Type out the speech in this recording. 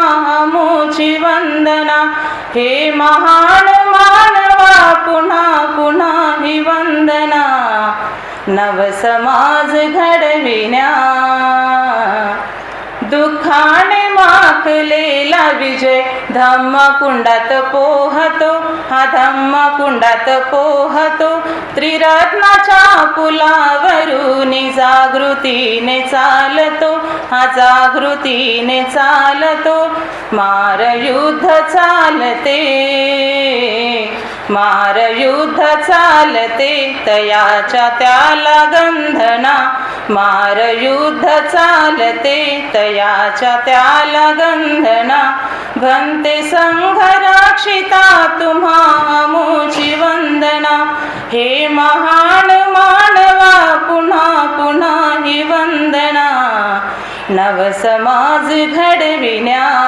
आमुची वंदना, हे महान मानवा पुन्हा पुन्हा ही वंदना. नवसमाज घडविण्या दुःखाने माखलेला विजय धम्मकुंडात पोहतो, हा धम्मकुंडात पोहतो. त्रिरत्नाच्या पुलावरून जागृतीने चालतो, हा जागृतीने चालतो. मारयुद्ध चालते, मारयुद्ध चालते, तयाच्या त्याला गंधना. मारयुद्ध चालते, तयाच्या त्याला गंधना. भंते संघ रक्षिता तुम्हा आमुची वंदना, हे महान मानवा पुन्हा पुन्हा ही वंदना. नवसमाज घडविण्या